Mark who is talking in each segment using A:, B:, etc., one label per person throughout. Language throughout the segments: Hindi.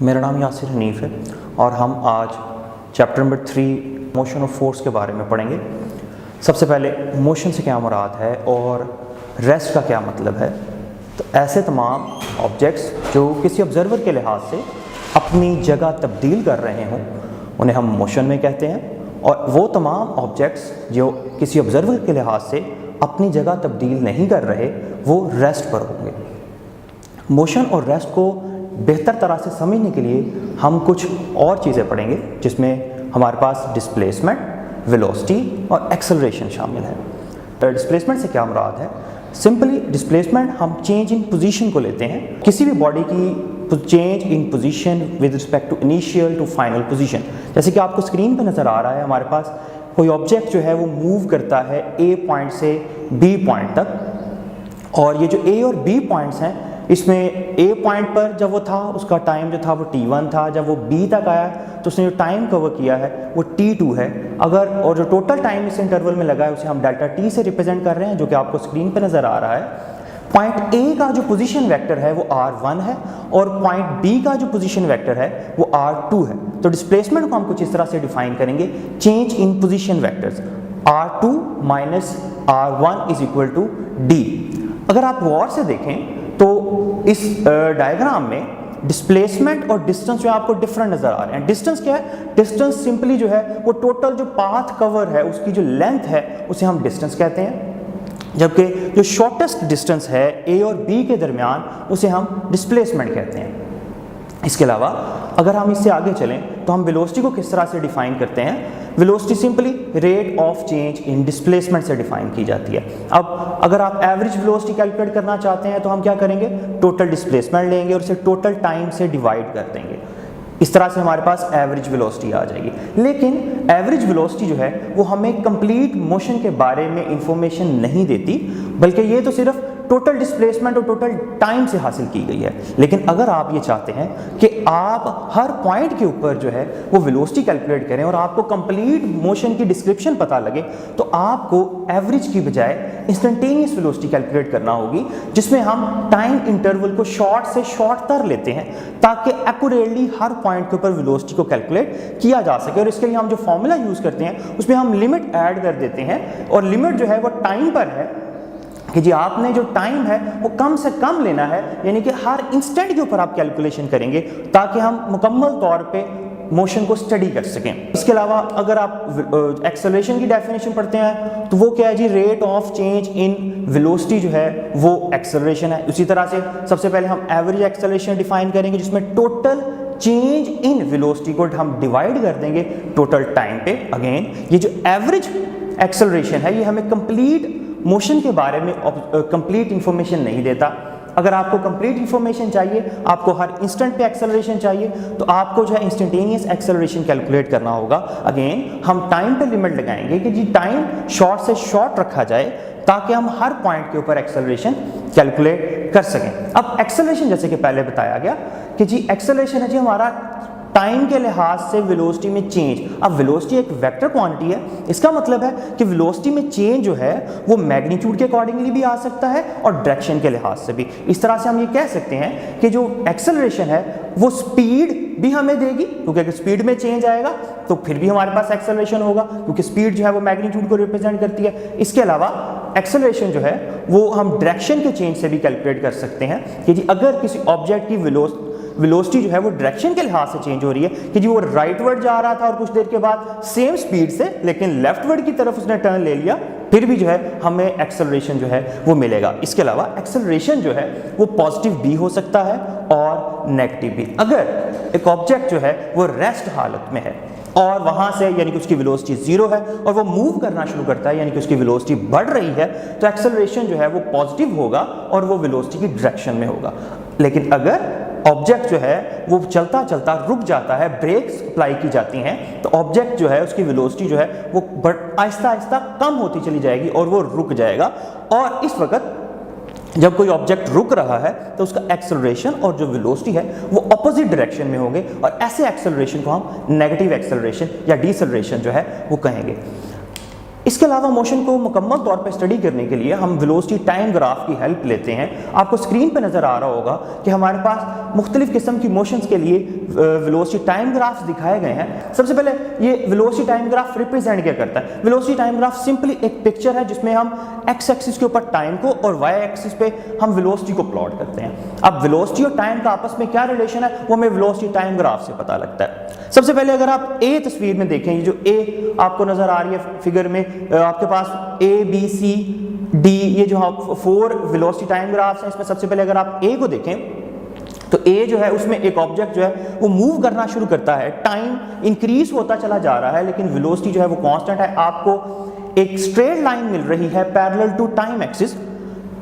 A: मेरा नाम यासिर हनीफ है और हम आज chapter number 3 motion of force के बारे में पढ़ेंगे। सबसे पहले मोशन से क्या मुराद है और रेस्ट का क्या मतलब है। तो ऐसे तमाम ऑब्जेक्ट्स जो किसी ऑब्जर्वर के लिहाज से अपनी जगह तब्दील कर रहे हों उन्हें हम मोशन में कहते हैं, और वो तमाम ऑब्जेक्ट्स जो किसी ऑब्जर्वर के लिहाज से अपनी जगह तब्दील नहीं कर रहे वो रेस्ट पर होंगे। मोशन और रेस्ट को बेहतर तरह से समझने के लिए हम कुछ और चीज़ें पढ़ेंगे, जिसमें हमारे पास डिस्प्लेसमेंट, वेलोसिटी और एक्सेलरेशन शामिल है। डिस्प्लेसमेंट से क्या मुराद है? सिंपली डिस्प्लेसमेंट हम चेंज इन पोजीशन को लेते हैं, किसी भी बॉडी की change in position with respect to initial to final position. जैसे कि आपको स्क्रीन पर नज़र आ रहा है, हमारे पास कोई ऑब्जेक्ट जो है वो मूव करता है ए पॉइंट से बी पॉइंट तक, और ये जो ए और बी पॉइंट्स हैं इसमें ए पॉइंट पर जब वो था उसका टाइम जो था वो t1 था, जब वो बी तक आया तो उसने जो टाइम कवर किया है वो t2 है। अगर और जो टोटल टाइम इस इंटरवल में लगा है उसे हम डेल्टा t से रिप्रेजेंट कर रहे हैं, जो कि आपको स्क्रीन पर नज़र आ रहा है। पॉइंट ए का जो पोजीशन वेक्टर है वो r1 है और पॉइंट बी का जो पोजीशन वेक्टर है वो r2 है। तो डिस्प्लेसमेंट को हम कुछ इस तरह से डिफाइन करेंगे, change in position vectors r2 minus r1 is equal to d। अगर आप गौर से देखें तो इस डायग्राम में डिस्प्लेसमेंट और डिस्टेंस जो है आपको डिफरेंट नज़र आ रहे हैं। डिस्टेंस क्या है? डिस्टेंस सिंपली जो है वो टोटल जो पाथ कवर है उसकी जो लेंथ है उसे हम डिस्टेंस कहते हैं, जबकि जो शॉर्टेस्ट डिस्टेंस है ए और बी के दरमियान उसे हम डिस्प्लेसमेंट कहते हैं। इसके अलावा अगर हम इससे आगे चलें तो हम वेलोसिटी को किस तरह से डिफाइन करते हैं? Velocity simply rate of change in displacement से डिफाइन की जाती है। अब अगर आप एवरेज वेलोसिटी कैलकुलेट करना चाहते हैं तो हम क्या करेंगे? टोटल डिस्प्लेसमेंट लेंगे और उसे टोटल टाइम से डिवाइड कर देंगे। इस तरह से हमारे पास एवरेज वेलोसिटी आ जाएगी। लेकिन एवरेज वेलोसिटी जो है वो हमें कंप्लीट मोशन के बारे में इंफॉर्मेशन नहीं देती, बल्कि ये तो सिर्फ टोटल डिस्प्लेसमेंट और टोटल टाइम से हासिल की गई है। लेकिन अगर आप ये चाहते हैं कि आप हर पॉइंट के ऊपर जो है वो वेलोसिटी कैलकुलेट करें और आपको कंप्लीट मोशन की डिस्क्रिप्शन पता लगे, तो आपको एवरेज की बजाय इंस्टेंटेनियस वेलोसिटी कैलकुलेट करना होगी, जिसमें हम टाइम इंटरवल को शॉर्ट से शॉर्ट कर लेते हैं ताकि एक्यूरेटली हर पॉइंट के ऊपर वेलोसिटी को कैलकुलेट किया जा सके। और इसके लिए हम जो फॉर्मूला यूज़ करते हैं उसमें हम लिमिट ऐड कर देते हैं, और लिमिट जो है वो टाइम पर है कि जी आपने जो टाइम है वो कम से कम लेना है, यानी कि हर इंस्टेंट के ऊपर आप कैलकुलेशन करेंगे ताकि हम मुकम्मल तौर पे मोशन को स्टडी कर सकें। इसके अलावा अगर आप एक्सेलरेशन की डेफिनेशन पढ़ते हैं तो वो क्या है जी? Rate of change in velocity जो है वो एक्सेलरेशन है। उसी तरह से सबसे पहले हम एवरेज एक्सेलरेशन डिफाइन करेंगे, जिसमें टोटल चेंज इन वेलोसिटी को हम डिवाइड कर देंगे टोटल टाइम पे। अगेन ये जो एवरेज एक्सेलरेशन है ये हमें कंप्लीट मोशन के बारे में कंप्लीट इंफॉर्मेशन नहीं देता। अगर आपको कंप्लीट इंफॉर्मेशन चाहिए, आपको हर इंस्टेंट पे एक्सेलरेशन चाहिए, तो आपको जो है इंस्टेंटेनियस एक्सेलरेशन कैलकुलेट करना होगा। अगेन हम टाइम पे लिमिट लगाएंगे कि जी टाइम शॉर्ट से शॉर्ट रखा जाए ताकि हम हर पॉइंट के ऊपर एक्सेलरेशन कैलकुलेट कर सकें। अब एक्सेलरेशन जैसे कि पहले बताया गया कि जी एक्सेलरेशन है जी हमारा टाइम के लिहाज से वेलोसिटी में चेंज। अब वेलोसिटी एक वेक्टर क्वांटिटी है, इसका मतलब है कि वेलोसिटी में चेंज जो है वो मैग्नीट्यूड के अकॉर्डिंगली भी आ सकता है और डायरेक्शन के लिहाज से भी। इस तरह से हम ये कह सकते हैं कि जो एक्सेलरेशन है वो स्पीड भी हमें देगी, क्योंकि अगर स्पीड में चेंज आएगा तो फिर भी हमारे पास एक्सेलरेशन होगा, क्योंकि स्पीड जो है वो मैग्नीट्यूड को रिप्रेजेंट करती है। इसके अलावा एक्सेलरेशन जो है वो हम डायरेक्शन के चेंज से भी कैलकुलेट कर सकते हैं कि जी अगर किसी ऑब्जेक्ट की वेलोसिटी जो है वो डायरेक्शन के लिहाज से चेंज हो रही है कि जी वो राइटवर्ड जा रहा था और कुछ देर के बाद सेम स्पीड से लेकिन लेफ्टवर्ड की तरफ उसने टर्न ले लिया, फिर भी जो है हमें एक्सेलरेशन जो है वो मिलेगा। इसके अलावा एक्सेलरेशन जो है वो पॉजिटिव भी हो सकता है और नेगेटिव भी। अगर एक ऑब्जेक्ट जो है वो रेस्ट हालत में है और वहां से यानी कि उसकी वेलोसिटी 0 है और वो मूव करना शुरू करता है, यानी कि उसकी वेलोसिटी बढ़ रही है, तो एक्सेलरेशन जो है वो पॉजिटिव होगा और वो वेलोसिटी की डायरेक्शन में होगा। लेकिन अगर ऑब्जेक्ट जो है वो चलता चलता रुक जाता है, ब्रेक्स अप्लाई की जाती हैं, तो ऑब्जेक्ट जो है उसकी वेलोसिटी जो है वो आहिस्ता आहिस्ता कम होती चली जाएगी और वो रुक जाएगा। और इस वक्त जब कोई ऑब्जेक्ट रुक रहा है तो उसका एक्सेलरेशन और जो वेलोसिटी है वो अपोजिट डायरेक्शन में होंगे, और ऐसे एक्सेलरेशन को हम नेगेटिव एक्सेलरेशन या डिसेलरेशन जो है वो कहेंगे। इसके अलावा मोशन को मुकम्मल तौर पर स्टडी करने के लिए हम वेलोसिटी टाइम ग्राफ की हेल्प लेते हैं। आपको स्क्रीन पर नज़र आ रहा होगा कि हमारे पास मुख्तलिफ किस्म की मोशंस के लिए वेलोसिटी टाइम ग्राफ्स दिखाए गए हैं। सबसे पहले ये वेलोसिटी टाइम ग्राफ रिप्रेजेंट क्या करता है? वेलोसिटी टाइम ग्राफ सिंपली एक पिक्चर है जिसमें हम एक्स एक्सिस के ऊपर टाइम को और वाई एक्सिस पे हम वेलोसिटी को प्लॉट करते हैं। अब वेलोसिटी और टाइम का आपस में क्या रिलेशन है वो हमें वेलोसिटी टाइम ग्राफ से पता लगता है। सबसे पहले अगर आप ए तस्वीर में देखें, ये जो ए आपको नजर आ रही है फिगर में, आपके पास ए बी सी डी, ये जो 4 वेलोसिटी टाइम ग्राफ्स हैं, इसमें सबसे पहले अगर आप ए को देखें तो ए जो है उसमें एक ऑब्जेक्ट जो है वो मूव करना शुरू करता है, टाइम इंक्रीज होता चला जा रहा है लेकिन वेलोसिटी जो है वो कांस्टेंट है। आपको एक स्ट्रेट लाइन मिल रही है पैरेलल टू टाइम एक्सिस।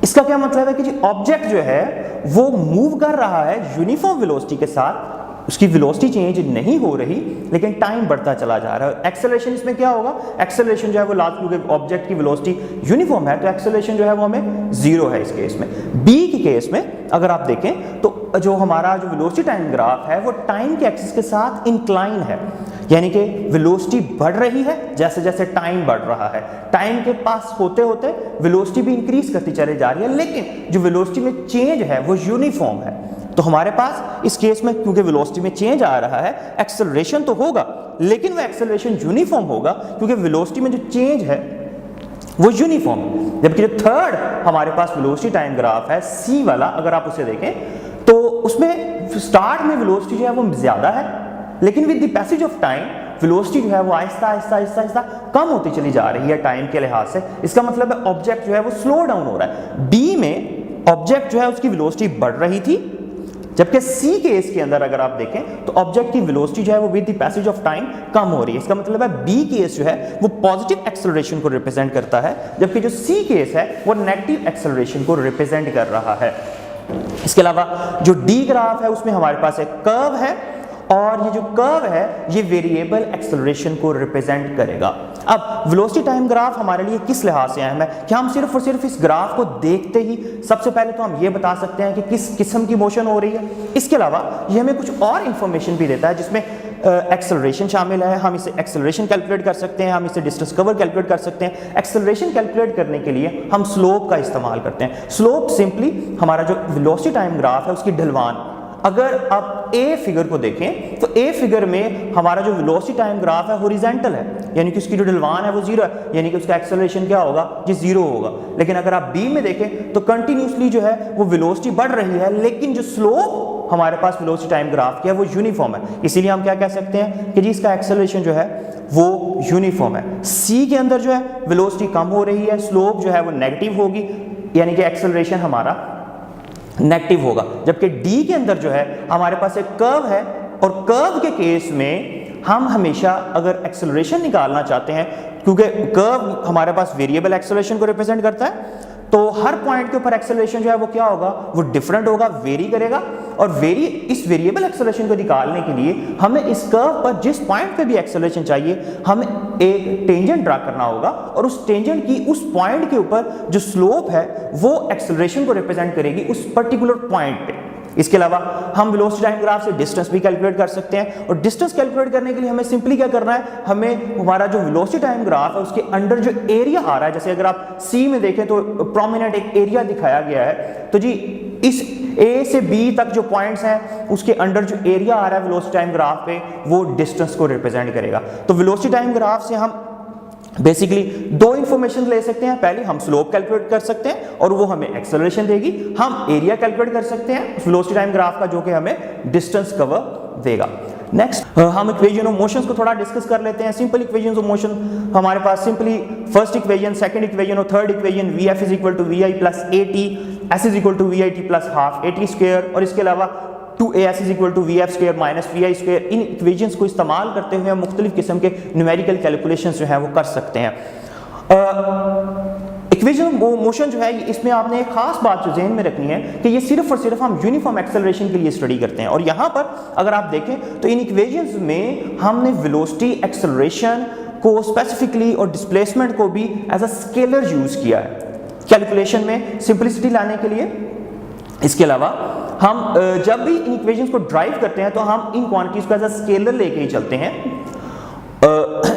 A: इसका क्या मतलब है कि जो ऑब्जेक्ट जो है वो मूव कर रहा है यूनिफॉर्म वेलोसिटी के साथ, उसकी वेलोसिटी चेंज नहीं हो रही लेकिन टाइम बढ़ता चला जा रहा है। एक्सेलरेशन इसमें क्या होगा? एक्सेलरेशन जो है वो लास्ट ऑब्जेक्ट की वेलोसिटी यूनिफॉर्म है तो एक्सेलरेशन जो है वो हमें 0 है इस केस में। बी के केस में अगर आप देखें तो जो हमारा जो वेलोसिटी टाइम ग्राफ है वो टाइम के एक्सिस के साथ इंक्लाइन है, यानी कि वेलोसिटी बढ़ रही है जैसे जैसे टाइम बढ़ रहा है। टाइम के पास होते होते वेलोसिटी भी इंक्रीज करती चली जा रही है लेकिन जो वेलोसिटी में चेंज है वो यूनिफॉर्म है। तो हमारे पास इस केस में क्योंकि वेलोसिटी में चेंज आ रहा है, एक्सेलरेशन तो होगा लेकिन वो एक्सेलरेशन यूनिफॉर्म होगा क्योंकि वेलोसिटी में जो चेंज है वो यूनिफॉर्म है। जबकि जो थर्ड हमारे पास वेलोसिटी टाइम ग्राफ है सी वाला, अगर आप उसे देखें तो उसमें स्टार्ट में वेलोसिटी जो है वो ज्यादा है लेकिन with the passage of time velocity जो है वो आहिस्ता आहिस्ता आहिस्ता आहिस्ता कम होती चली जा रही है टाइम के लिहाज से। इसका मतलब है ऑब्जेक्ट जो है वो स्लो डाउन हो रहा है। बी में ऑब्जेक्ट जो है उसकी वेलोसिटी बढ़ रही थी जबकि सी केस के अंदर अगर आप देखें तो ऑब्जेक्ट की वेलोसिटी जो है वो with the passage of time कम हो रही है। इसका मतलब है बी केस जो है वो पॉजिटिव एक्सेलरेशन को रिप्रेजेंट करता है जबकि जो सी केस है वो नेगेटिव एक्सेलरेशन को रिप्रेजेंट कर रहा है। इसके अलावा जो डी ग्राफ है उसमें हमारे पास एक कर्व है और ये जो कर्व है ये वेरिएबल एक्सेलरेशन को रिप्रेजेंट करेगा। अब वेलोसिटी टाइम ग्राफ हमारे लिए किस लिहाज से अहम है? क्या हम सिर्फ और सिर्फ इस ग्राफ को देखते ही सबसे पहले तो हम ये बता सकते हैं कि किस किस्म की मोशन हो रही है? इसके अलावा ये हमें कुछ और इंफॉर्मेशन भी देता है जिसमें एक्सेलरेशन शामिल है। हम इसे एक्सेलरेशन कैलकुलेट कर सकते हैं, हम इसे डिस्टेंस कवर कैलकुलेट कर सकते हैं। एक्सेलरेशन कैलकुलेट करने के लिए हम स्लोप का इस्तेमाल करते हैं। स्लोप सिंपली हमारा जो वेलोसिटी टाइम ग्राफ है उसकी ढलवान। अगर आप ए फिगर को देखें तो ए फिगर में हमारा जो वेलोसिटी टाइम ग्राफ है हॉरिजॉन्टल है, यानी कि उसकी जो ढलवान है वो 0 है, यानी कि उसका एक्सेलरेशन क्या होगा? ये 0 होगा। लेकिन अगर आप बी में देखें तो कंटिन्यूसली जो है वो वेलोसिटी बढ़ रही है लेकिन जो स्लोप हमारे पास वेलोसिटी टाइम ग्राफ की है वो यूनिफॉर्म है। इसीलिए हम क्या कह सकते हैं कि जी इसका एक्सेलरेशन जो है वो यूनिफॉर्म है। सी के अंदर जो है वेलोसिटी कम हो रही है, स्लोप जो है वो नेगेटिव होगी, यानी कि एक्सेलरेशन हमारा नेगेटिव होगा। जबकि डी के अंदर जो है हमारे पास एक कर्व है और कर्व के केस में हम हमेशा अगर एक्सेलरेशन निकालना चाहते हैं, क्योंकि कर्व हमारे पास वेरिएबल एक्सेलरेशन को रिप्रेजेंट करता है, तो हर पॉइंट के ऊपर एक्सेलरेशन जो है वो क्या होगा? वो डिफरेंट होगा, वेरी करेगा। और इस वेरिएबल एक्सेलरेशन को निकालने के लिए हमें इस कर्व पर जिस पॉइंट पे भी एक्सेलरेशन चाहिए हमें एक टेंजेंट ड्रा करना होगा और उस टेंजेंट की उस पॉइंट के ऊपर जो स्लोप है वो एक्सेलरेशन को रिप्रेजेंट करेगी उस पर्टिकुलर पॉइंट पे। इसके अलावा हम वेलोसिटी टाइम ग्राफ से डिस्टेंस भी कैलकुलेट कर सकते हैं और डिस्टेंस कैलकुलेट करने के लिए हमें सिंपली क्या करना है? हमें हमारा जो वेलोसिटी टाइम ग्राफ है उसके अंडर जो एरिया आ रहा है, जैसे अगर आप सी में देखें तो प्रोमिनेंट एक एरिया दिखाया गया है, तो जी इस ए से बी तक जो पॉइंट्स हैं उसके अंडर जो एरिया आ रहा है वेलोसिटी टाइम ग्राफ पे वो डिस्टेंस को रिप्रेजेंट करेगा। तो वेलोसिटी टाइम ग्राफ से हम बेसिकली दो इंफॉर्मेशन ले सकते हैं। पहले हम स्लोप कैलकुलेट कर सकते हैं और वो हमें एक्सेलरेशन देगी। हम एरिया कैलकुलेट कर सकते हैं वेलोसिटी टाइम ग्राफ का जो कि हमें डिस्टेंस कवर देगा। नेक्स्ट हम इक्वेशन ऑफ मोशंस को थोड़ा डिस्कस कर लेते हैं। सिंपल इक्वेशंस ऑफ मोशन हमारे पास simply first equation, second equation और third equation Vf is equal to Vi plus AT, S is equal to VIT plus half AT square और इसके अलावा 2AS is equal to VF square minus VI square. इन इक्वेशंस को इस्तेमाल करते हुए हम मुख्तलिफ किस्म के न्यूमेरिकल कैलकुलेशंस जो है वो कर सकते हैं। इक्वेशन ऑफ मोशन जो है इसमें आपने एक खास बात जो ज़हन में रखनी है कि ये सिर्फ और सिर्फ हम यूनिफॉर्म एक्सेलरेशन के लिए स्टडी करते हैं और यहाँ पर अगर आप देखें तो इन इक्वेशंस में हमने वेलोसिटी, एक्सेलरेशन को स्पेसिफिकली और डिस्प्लेसमेंट को भी एज अ स्केलर यूज किया है कैलकुलेशन में सिंपलिसिटी लाने के लिए। इसके अलावा हम जब भी इन इक्वेशंस को ड्राइव करते हैं तो हम इन क्वांटिटीज को एज अ स्केलर लेके ही चलते हैं।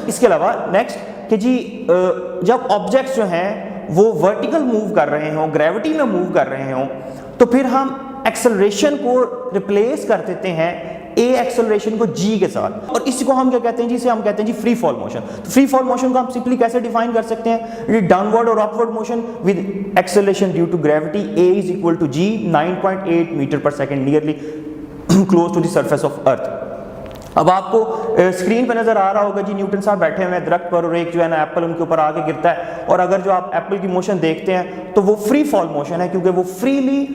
A: इसके अलावा नेक्स्ट कि जी जब ऑब्जेक्ट्स जो हैं वो वर्टिकल मूव कर रहे हों, ग्रेविटी में मूव कर रहे हों, तो फिर हम एक्सेलरेशन को रिप्लेस कर देते हैं ए एक्सेलरेशन को जी के साथ, और इसी को हम क्या कहते हैं जी, इसे हम कहते हैं जी फ्री फॉल मोशन। तो फ्री फॉल मोशन को हम सिंपली कैसे डिफाइन कर सकते हैं, डाउनवर्ड और upward motion with acceleration due to gravity a is equal to g 9.8 metre per second nearly close to the surface of earth. अब आपको स्क्रीन पे नजर आ रहा होगा जी, न्यूटन साहब बैठे हुए हैं दरख्त पर और एक जो है ना एप्पल उनके ऊपर आके गिरता है, और अगर जो आप एप्पल की मोशन देखते हैं तो वो फ्री फॉल मोशन है, क्योंकि वो फ्रीली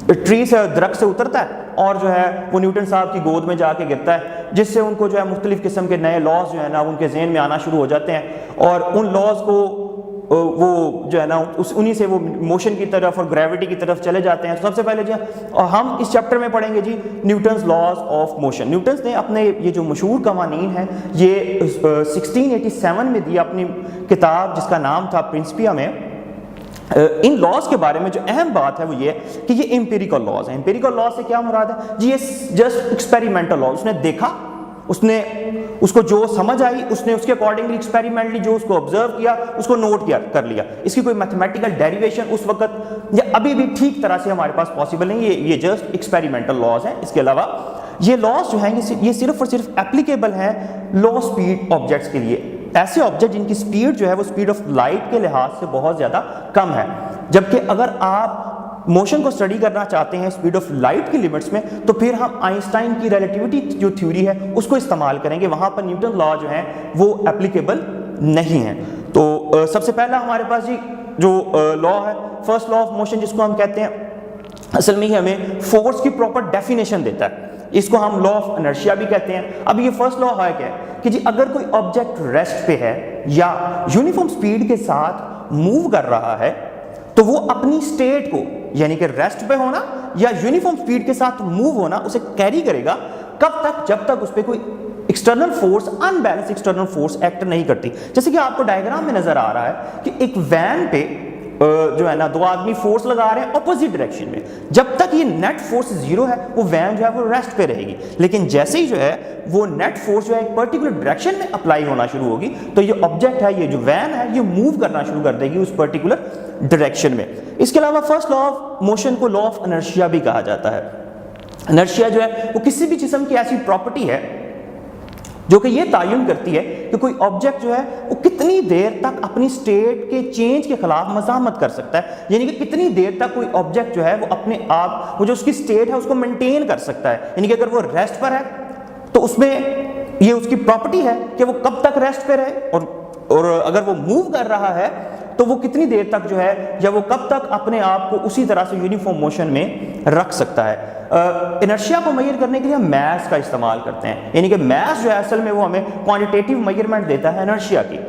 A: ट्री से, दरख्त से उतरता है और जो है वो न्यूटन साहब की गोद में जाके गिरता है, जिससे उनको जो है मुख्तलिफ किस्म के नए लॉज जो है ना उनके जहन में आना शुरू हो जाते हैं, और उन लॉज को वो जो है ना उन्हीं से वो मोशन की तरफ और ग्रेविटी की तरफ चले जाते हैं। तो सबसे पहले जी हम इस चैप्टर में पढ़ेंगे जी Newton's laws of motion. Newton's ने अपने ये जो मशहूर कवानीन है ये 1687 में दिया अपनी किताब जिसका नाम था प्रिंसिपिया में। इन लॉज के बारे में जो अहम बात है वो ये कि ये एम्पिरिकल लॉज है। एम्पिरिकल लॉज से क्या मुराद है जी, ये जस्ट एक्सपेरिमेंटल लॉज, उसने देखा, उसने उसको जो समझ आई उसने उसके अकॉर्डिंगली एक्सपेरिमेंटली जो उसको ऑब्जर्व किया उसको नोट किया कर लिया। इसकी कोई मैथमेटिकल डेरिवेशन उस वक्त या अभी भी ठीक तरह से हमारे पास पॉसिबल नहीं, ये जस्ट एक्सपेरिमेंटल लॉज हैं। इसके अलावा ये लॉज जो हैं ये सिर्फ और सिर्फ एप्लीकेबल हैं लो स्पीड ऑब्जेक्ट्स के लिए, ऐसे ऑब्जेक्ट जिनकी स्पीड जो है वो स्पीड ऑफ लाइट के लिहाज से बहुत ज़्यादा कम है। जबकि अगर आप मोशन को स्टडी करना चाहते हैं स्पीड ऑफ लाइट की लिमिट्स में, तो फिर हम आइंस्टाइन की रिलेटिविटी जो थ्योरी है उसको इस्तेमाल करेंगे, वहाँ पर न्यूटन लॉ जो है वो एप्लीकेबल नहीं है। तो सबसे पहला हमारे पास जी जो लॉ है, फर्स्ट लॉ ऑफ मोशन, जिसको हम कहते हैं, असल में ही हमें फोर्स की प्रॉपर डेफिनेशन देता है, इसको हम लॉ ऑफ इनर्शिया भी कहते हैं। अब ये फर्स्ट लॉ है क्या कि जी अगर कोई ऑब्जेक्ट रेस्ट पे है या यूनिफॉर्म स्पीड के साथ मूव कर रहा है तो वो अपनी स्टेट को, यानी कि रेस्ट पे होना या यूनिफॉर्म स्पीड के साथ मूव होना, उसे कैरी करेगा कब तक, जब तक उस पर कोई external force, unbalance external force act नहीं करती। जैसे कि आपको डायग्राम में नजर आ रहा है कि एक वैन पे जो है ना दो आदमी फोर्स लगा रहे हैं ऑपोजिट डायरेक्शन में, जब तक ये नेट फोर्स जीरो है वो वैन जो है वो रेस्ट पे रहेगी, लेकिन जैसे ही जो है वो नेट फोर्स जो है एक पर्टिकुलर डायरेक्शन में अप्लाई होना शुरू होगी तो ये ऑब्जेक्ट है, ये जो वैन है, ये मूव करना शुरू कर देगी उस पर्टिकुलर डायरेक्शन में। इसके अलावा फर्स्ट लॉ ऑफ मोशन को लॉ ऑफ इनर्शिया भी कहा जाता है। इनर्शिया जो है वो किसी भी जिस्म की ऐसी प्रॉपर्टी है जो कि ये तायुन करती है कि कोई ऑब्जेक्ट जो है वो कितनी देर तक अपनी स्टेट के चेंज के खिलाफ मज़ाहमत कर सकता है, यानी कि कितनी देर तक कोई ऑब्जेक्ट जो है वो अपने आप वो जो उसकी स्टेट है उसको मेंटेन कर सकता है। यानी कि अगर वो रेस्ट पर है तो उसमें ये उसकी प्रॉपर्टी है कि वो कब तक रेस्ट पे रहे, और अगर वो मूव कर रहा है तो वो कितनी देर तक जो है या वो कब तक अपने आप को उसी तरह से यूनिफॉर्म मोशन में रख सकता है। इनर्शिया को मेजर करने के लिए हम मैस का इस्तेमाल करते हैं, यानी कि मैस जो है असल में वो हमें क्वांटिटेटिव मेजरमेंट देता है इनर्शिया की।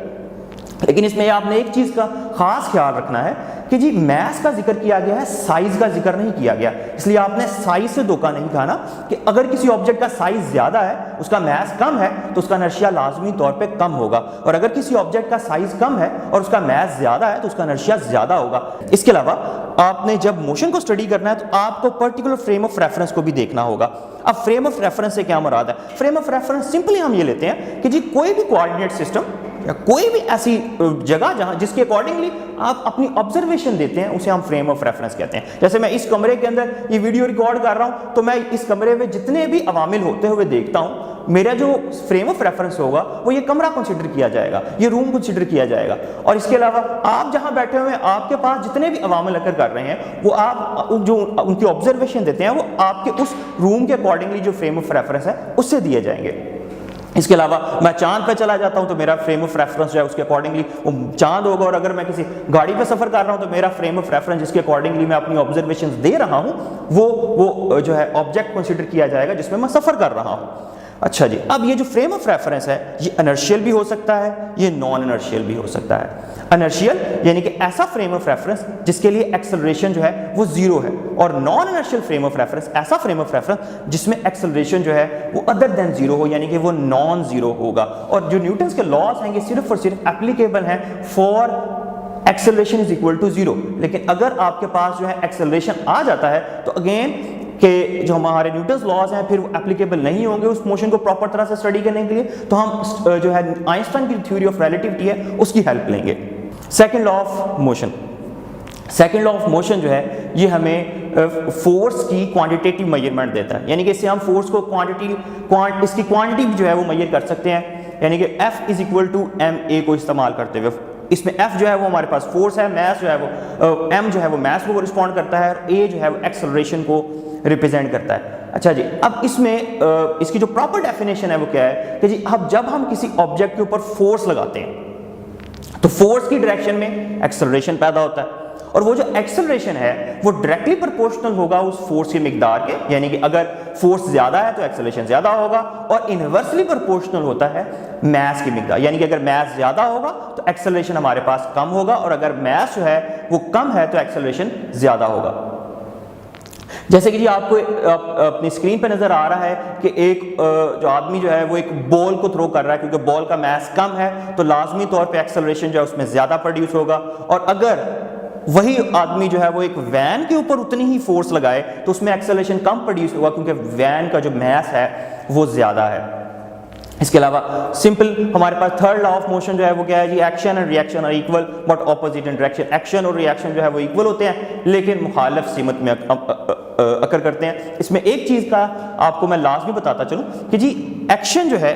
A: लेकिन इसमें आपने एक चीज़ का खास ख्याल रखना है कि जी मैस का जिक्र किया गया है, साइज का जिक्र नहीं किया गया, इसलिए आपने साइज से धोखा नहीं खाना कि अगर किसी ऑब्जेक्ट का साइज ज़्यादा है, उसका मैस कम है, तो उसका इनर्शिया लाजमी तौर पे कम होगा, और अगर किसी ऑब्जेक्ट का साइज कम है और उसका मैस ज़्यादा है तो उसका इनर्शिया ज़्यादा होगा। इसके अलावा आपने जब मोशन को स्टडी करना है तो आपको पर्टिकुलर फ्रेम ऑफ रेफरेंस को भी देखना होगा। अब फ्रेम ऑफ रेफरेंस से क्या मुराद है? फ्रेम ऑफ रेफरेंस सिंपली हम ये लेते हैं कि जी कोई भी कोऑर्डिनेट सिस्टम या कोई भी ऐसी जगह जहां जिसके अकॉर्डिंगली आप अपनी ऑब्जर्वेशन देते हैं उसे हम फ्रेम ऑफ रेफरेंस कहते हैं। जैसे मैं इस कमरे के अंदर ये वीडियो रिकॉर्ड कर रहा हूं तो मैं इस कमरे में जितने भी अवामिल होते हुए देखता हूं, मेरा जो फ्रेम ऑफ रेफरेंस होगा वो ये कमरा कंसिडर किया जाएगा, ये रूम कंसिडर किया जाएगा। और इसके अलावा आप जहां बैठे हुए हैं आपके पास जितने भी अवामिल अकर कर रहे हैं वो आप जो उनकी ऑब्जर्वेशन देते हैं वो आपके उस रूम के अकॉर्डिंगली जो फ्रेम ऑफ रेफरेंस है उससे दिए जाएंगे। इसके अलावा मैं चांद पे चला जाता हूं तो मेरा फ्रेम ऑफ रेफरेंस जो है उसके अकॉर्डिंगली वो चांद होगा, और अगर मैं किसी गाड़ी पे सफर कर रहा हूं तो मेरा फ्रेम ऑफ रेफरेंस जिसके अकॉर्डिंगली मैं अपनी ऑब्जर्वेशंस दे रहा हूं वो जो है ऑब्जेक्ट कंसीडर किया जाएगा जिसमें मैं सफर कर रहा हूं। अच्छा जी, अब ये जो फ्रेम ऑफ रेफरेंस है ये इनर्शियल भी हो सकता है, ये नॉन इनर्शियल भी हो सकता है। इनर्शियल यानी कि ऐसा फ्रेम ऑफ रेफरेंस जिसके लिए एक्सेलरेशन जो है वो जीरो है, और non inertial frame of reference ऐसा फ्रेम ऑफ रेफरेंस जिसमें एक्सेलरेशन जो है वो अदर देन जीरो हो, यानी कि वो नॉन जीरो होगा। और जो न्यूटन्स के लॉज हैं ये सिर्फ और सिर्फ एप्लीकेबल हैं for acceleration is equal to zero. लेकिन अगर आपके पास जो है एक्सेलरेशन आ जाता है तो अगेन कि जो हमारे न्यूटन्स लॉज हैं फिर वो एप्लीकेबल नहीं होंगे उस मोशन को प्रॉपर तरह से स्टडी करने के लिए, तो हम जो है आइंस्टाइन की थ्योरी ऑफ रिलेटिविटी है उसकी हेल्प लेंगे। Second law of motion, second law of motion जो है ये हमें फोर्स की क्वांटिटेटिव मेजरमेंट देता है, यानी कि इससे हम फोर्स को इसकी क्वांटिटी जो है वो मेजर कर सकते हैं, यानी कि F is equal to ma को इस्तेमाल करते हुए। इसमें F जो है वो हमारे पास फोर्स है, मैस जो है वो m जो है वो मैस को रिस्पॉन्ड करता है, और a जो है वो एक्सेलरेशन को रिप्रेजेंट करता है। अच्छा जी, अब इसमें इसकी जो प्रॉपर डेफिनेशन है वो क्या है कि जी अब जब हम किसी ऑब्जेक्ट के ऊपर फोर्स लगाते हैं तो फोर्स की डायरेक्शन में एक्सेलरेशन पैदा होता है, और वो जो एक्सेलरेशन है वो डायरेक्टली प्रोपोर्शनल होगा उस फोर्स के मिकदार के, यानी कि अगर फोर्स ज्यादा है तो एक्सेलरेशन ज्यादा होगा, और इनवर्सली प्रोपोर्शनल होता है मास की मिकदार, यानी कि अगर मास ज्यादा होगा तो एक्सेलरेशन हमारे पास कम होगा, और अगर मास जो है वो कम है तो एक्सेलरेशन ज्यादा होगा। जैसे कि जी आपको अपनी स्क्रीन पे नजर आ रहा है कि एक जो आदमी जो है वो एक बॉल को थ्रो कर रहा है, क्योंकि बॉल का मास कम है तो लाजमी तौर पे एक्सेलरेशन जो है उसमें ज्यादा प्रोड्यूस होगा, और अगर वही आदमी जो है वो एक वैन के ऊपर उतनी ही फोर्स लगाए तो उसमें एक्सेलरेशन कम प्रोड्यूस होगा, क्योंकि वैन का जो मास है वो ज्यादा है। इसके अलावा सिंपल हमारे पास थर्ड लॉ ऑफ मोशन जो है वो क्या है जी, action and reaction are equal but opposite in direction. Action और रिएक्शन जो है वो इक्वल होते हैं लेकिन मुखालिफ सीमत में अकर करते हैं। इसमें एक चीज का आपको मैं लास्ट में बताता चलूं कि जी एक्शन जो है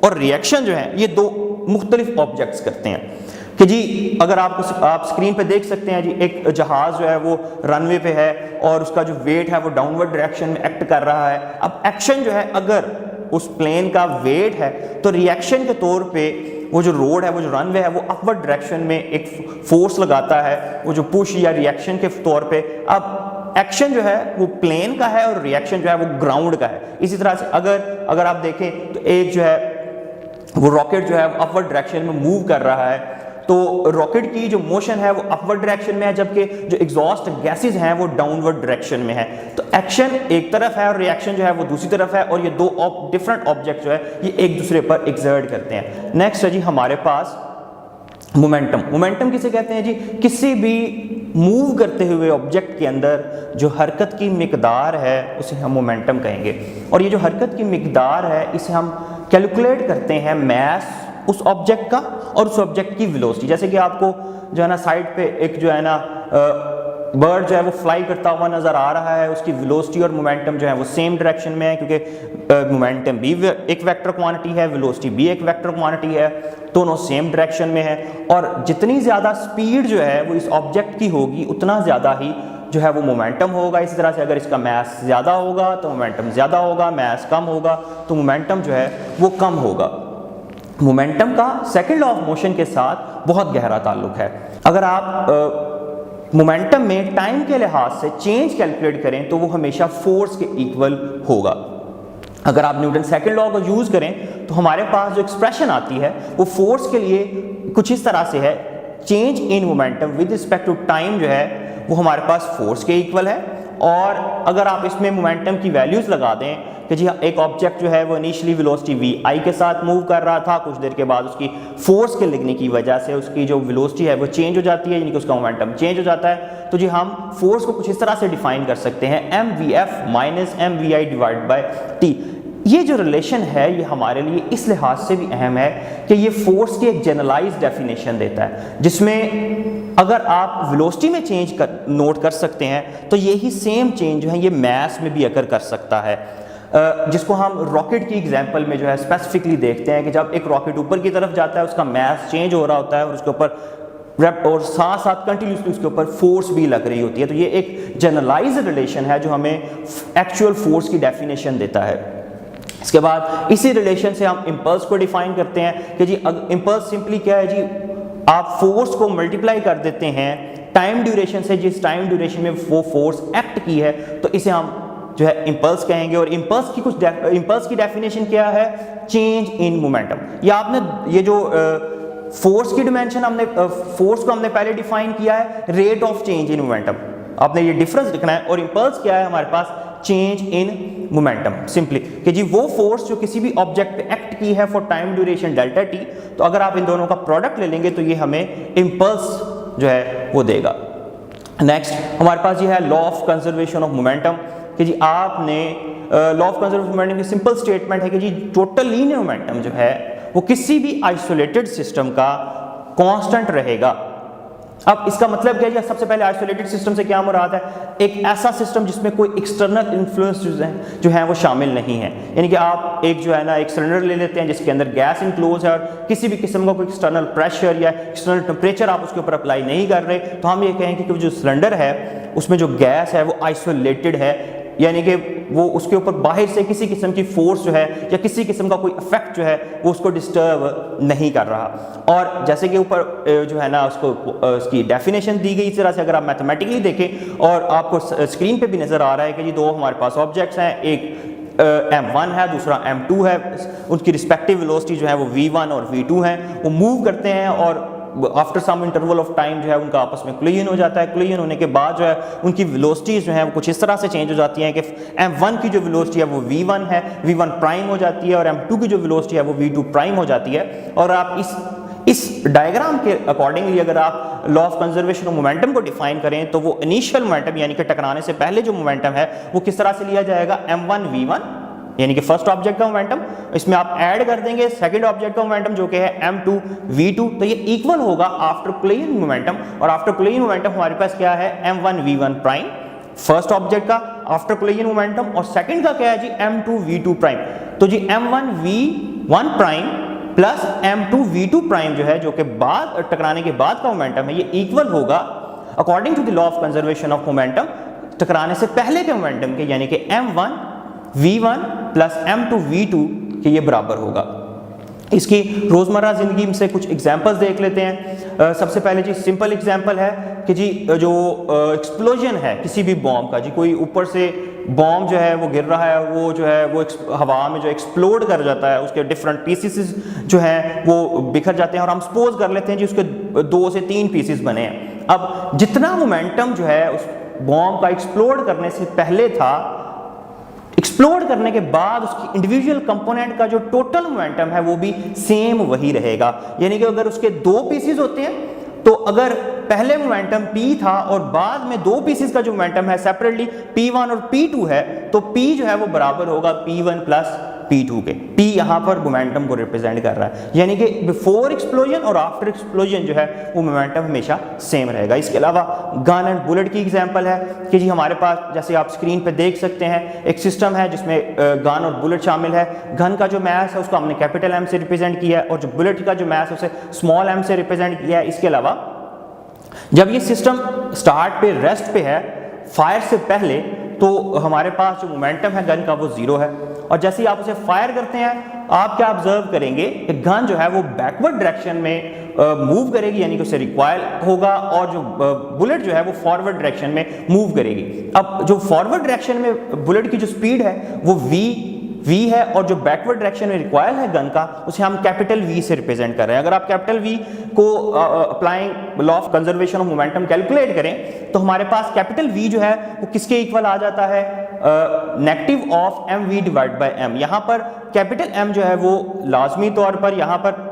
A: और रिएक्शन जो है ये दो मुख्तलिफ ऑब्जेक्ट्स करते हैं, कि जी अगर आप स्क्रीन पे देख सकते हैं जी एक जहाज जो है वो रनवे पे है और उसका जो वेट है वो डाउनवर्ड डायरेक्शन में एक्ट कर रहा है। अब एक्शन जो है अगर उस प्लेन का वेट है तो रिएक्शन के तौर पे वो जो रोड है वो जो रनवे है वो अपवर्ड डायरेक्शन में एक फोर्स लगाता है, वो जो पुश या रिएक्शन के तौर पे। अब एक्शन जो है वो प्लेन का है और रिएक्शन जो है वो ग्राउंड का है। इसी तरह से अगर आप देखें तो एक जो है वो रॉकेट जो है अपवर्ड डायरेक्शन में मूव कर रहा है, तो रॉकेट की जो मोशन है वो अपवर्ड डायरेक्शन में है, जबकि जो एग्जॉस्ट गैसेस हैं वो डाउनवर्ड डायरेक्शन में है। तो एक्शन एक तरफ है और रिएक्शन जो है वो दूसरी तरफ है, और ये दो डिफरेंट ऑब्जेक्ट जो है ये एक दूसरे पर एक्सर्ट करते हैं। नेक्स्ट है जी हमारे पास मोमेंटम। मोमेंटम किसे कहते हैं जी, किसी भी मूव करते हुए ऑब्जेक्ट के अंदर जो हरकत की मिकदार है उसे हम मोमेंटम कहेंगे, और ये जो हरकत की मिकदार है इसे हम कैलकुलेट करते हैं मास उस ऑब्जेक्ट का और उस ऑब्जेक्ट की वेलोसिटी। जैसे कि आपको जो है ना साइड पे एक जो है ना बर्ड जो है वो फ्लाई करता हुआ नजर आ रहा है, उसकी वेलोसिटी और मोमेंटम जो है वो सेम डायरेक्शन में है, क्योंकि मोमेंटम भी एक वेक्टर क्वांटिटी है, वेलोसिटी भी एक वेक्टर क्वांटिटी है, दोनों सेम डायरेक्शन में है। और जितनी ज़्यादा स्पीड जो है वो इस ऑब्जेक्ट की होगी उतना ज़्यादा ही जो है वो मोमेंटम होगा। इसी तरह से अगर इसका मास ज़्यादा होगा तो मोमेंटम ज़्यादा होगा, मास कम होगा तो मोमेंटम जो है वो कम होगा। मोमेंटम का सेकंड लॉ ऑफ मोशन के साथ बहुत गहरा ताल्लुक है। अगर आप मोमेंटम में टाइम के लिहाज से चेंज कैलकुलेट करें तो वो हमेशा फोर्स के इक्वल होगा। अगर आप न्यूटन सेकंड लॉ को यूज करें तो हमारे पास जो एक्सप्रेशन आती है वो फोर्स के लिए कुछ इस तरह से है, change in momentum with respect to time जो है वो हमारे पास फोर्स के इक्वल है। और अगर आप इसमें मोमेंटम की वैल्यूज लगा दें कि जी एक ऑब्जेक्ट जो है वो इनिशियली वेलोसिटी vi के साथ मूव कर रहा था, कुछ देर के बाद उसकी फोर्स के लगने की वजह से उसकी जो वेलोसिटी है वो चेंज हो जाती है, यानी कि उसका मोमेंटम चेंज हो जाता है। तो जी हम फोर्स को कुछ इस तरह से डिफाइन कर सकते हैं, mvf minus mvi divide by t। ये जो रिलेशन है ये हमारे लिए इस लिहाज से भी अहम है कि ये फोर्स की एक जनरलाइज्ड डेफिनेशन देता है, जिसमें अगर आप वेलोसिटी में चेंज नोट कर सकते हैं तो यही सेम चेंज जो है ये मास में भी अकर कर सकता है, जिसको हम रॉकेट की एग्जांपल में जो है स्पेसिफिकली देखते हैं कि जब एक रॉकेट ऊपर की तरफ जाता है उसका मास चेंज हो रहा होता है और उसके ऊपर और साथ साथ कंटिन्यूसली उसके ऊपर फोर्स भी लग रही होती है। तो ये एक जनरलाइज्ड रिलेशन है जो हमें एक्चुअल फोर्स की डेफिनेशन देता है। इसके बाद इसी रिलेशन से हम इंपल्स को डिफाइन करते हैं कि जी इंपल्स सिंपली क्या है जी, आप फोर्स को मल्टीप्लाई कर देते हैं टाइम ड्यूरेशन से, जिस टाइम ड्यूरेशन में वो फोर्स एक्ट की है तो इसे हम जो है इंपल्स कहेंगे। और इंपल्स की डेफिनेशन क्या है, चेंज इन मोमेंटम। या आपने ये जो फोर्स की डिमेंशन फोर्स को हमने पहले डिफाइन किया है rate of change in momentum, आपने ये डिफरेंस लिखना है। और इंपल्स क्या है हमारे पास, चेंज इन मोमेंटम सिंपली कि जी वो फोर्स जो किसी भी ऑब्जेक्ट पे एक्ट की है for time duration delta T, तो अगर आप इन दोनों का प्रोडक्ट ले लेंगे तो ये हमें इंपल्स जो है वो देगा। नेक्स्ट हमारे पास ये है law of conservation of momentum. कि जी आपने लॉ ऑफ कंजर्वेशन मोमेंटम की सिंपल स्टेटमेंट है कि जी टोटल लीनियर मोमेंटम जो है वो किसी भी आइसोलेटेड सिस्टम का कांस्टेंट रहेगा। अब इसका मतलब क्या है? सबसे पहले आइसोलेटेड सिस्टम से क्या मुराद है? एक ऐसा सिस्टम जिसमें कोई एक्सटर्नल इन्फ्लुएंस जो है वो शामिल नहीं है। यानी कि आप एक जो है ना एक सिलेंडर ले लेते हैं जिसके अंदर गैस इंक्लोज है और किसी भी किस्म का कोई एक्सटर्नल प्रेशर या एक्सटर्नल टेम्परेचर आप उसके ऊपर अप्लाई नहीं कर रहे, तो हम ये कहेंगे कि जो सिलेंडर है उसमें जो गैस है वो आइसोलेटेड है, यानी कि वो उसके ऊपर बाहर से किसी किस्म की फोर्स जो है या किसी किस्म का कोई इफेक्ट जो है वो उसको डिस्टर्ब नहीं कर रहा। और जैसे कि ऊपर जो है ना उसको उसकी डेफिनेशन दी गई, इस तरह से अगर आप मैथमेटिकली देखें और आपको स्क्रीन पे भी नज़र आ रहा है कि जी दो हमारे पास ऑब्जेक्ट्स हैं, एक m1 है दूसरा m2 है, उनकी रिस्पेक्टिव वेलोसिटी जो है वो v1 और v2 है, वो मूव करते हैं और after some interval of time जो है उनका आपस में कोलिजन हो जाता है। कोलिजन होने के बाद जो है उनकी वेलोसिटीज जो है वो कुछ इस तरह से चेंज हो जाती हैं कि m1 की जो वेलोसिटी है वो v1 है, v1 प्राइम हो जाती है, और m2 की जो वेलोसिटी है वो v2 प्राइम हो जाती है। और आप इस डायग्राम के अकॉर्डिंगली अगर आप law of conservation of momentum को डिफाइन करें तो वो इनिशियल मोमेंटम यानी कि टकराने से पहले जो मोमेंटम है वो किस तरह से लिया जाएगा? m1 v1 यानी कि फर्स्ट ऑब्जेक्ट का मोमेंटम, इसमें आप ऐड कर देंगे सेकंड ऑब्जेक्ट का मोमेंटम जो कि है m2 v2, तो ये इक्वल होगा आफ्टर कोलिजन मोमेंटम। और आफ्टर कोलिजन मोमेंटम हमारे पास क्या है? m1 v1 prime first object का आफ्टर कोलिजन मोमेंटम, और सेकंड का क्या है जी? m2 v2 prime. तो जी m1 v1 prime plus m2 v2 prime जो है, जो कि बाद टकराने के बाद का मोमेंटम है, ये इक्वल होगा according to the law of conservation of momentum टकराने से पहले के मोमेंटम के, यानी कि m1 v1 plus m2 v2 के ये बराबर होगा। इसकी रोज़मर्रा ज़िंदगी से कुछ एग्जांपल्स देख लेते हैं। सबसे पहले जी सिंपल एग्जांपल है कि जी जो एक्सप्लोजन है किसी भी बॉम्ब का, जी कोई ऊपर से बॉम्ब जो है वो गिर रहा है, वो जो है वो हवा में जो एक्सप्लोड कर जाता है, उसके डिफरेंट पीसेस जो हैं वो बिखर जाते हैं, और हम सपोज कर लेते हैं जी उसके 2 से 3 पीसेस बने हैं। अब जितना मोमेंटम जो है उस बॉम्ब का एक्सप्लोड करने से पहले था, एक्सप्लोड करने के बाद उसकी इंडिविजुअल कंपोनेंट का जो टोटल मोमेंटम है वो भी सेम वही रहेगा। यानी कि अगर उसके 2 पीसेस होते हैं तो अगर पहले मोमेंटम p था और बाद में 2 पीसेस का जो मोमेंटम है सेपरेटली p1 और p2 है, तो p जो है वो बराबर होगा p1 प्लस p2 के। p यहाँ पर मोमेंटम को रिप्रेजेंट कर रहा है, यानी कि बिफोर एक्सप्लोजन और आफ्टर एक्सप्लोजन जो है वो मोमेंटम हमेशा सेम रहेगा। इसके अलावा गन एंड बुलेट की एग्जांपल है कि जी हमारे पास जैसे आप स्क्रीन पे देख सकते हैं एक सिस्टम है जिसमें गन और बुलेट शामिल है। गन का जो मैस है उसको हमने कैपिटल M से रिप्रेजेंट किया है और जो बुलेट का जो मैस है उसे स्मॉल m से रिप्रेजेंट किया है। इसके अलावा जब ये सिस्टम स्टार्ट पे रेस्ट पे है फायर से पहले, तो हमारे पास जो मोमेंटम है गन का वो 0 है, और जैसे ही आप उसे फायर करते हैं आप क्या ऑब्जर्व करेंगे कि गन जो है वो बैकवर्ड डायरेक्शन में मूव करेगी, यानी कि उसे रिकॉइल होगा, और जो बुलेट जो है वो फॉरवर्ड डायरेक्शन में मूव करेगी। अब जो फॉरवर्ड डायरेक्शन में बुलेट की जो स्पीड है वो v है, और जो बैकवर्ड डायरेक्शन में रिकॉइल है गन का उसे हम कैपिटल V से रिप्रेजेंट कर रहे हैं। अगर आप कैपिटल V को applying law of conservation of momentum calculate करें तो हमारे पास कैपिटल V जो है वो किसके इक्वल आ जाता है? Negative of mv divide by m। यहाँ पर कैपिटल M जो है वो लाजमी तौर पर यहाँ पर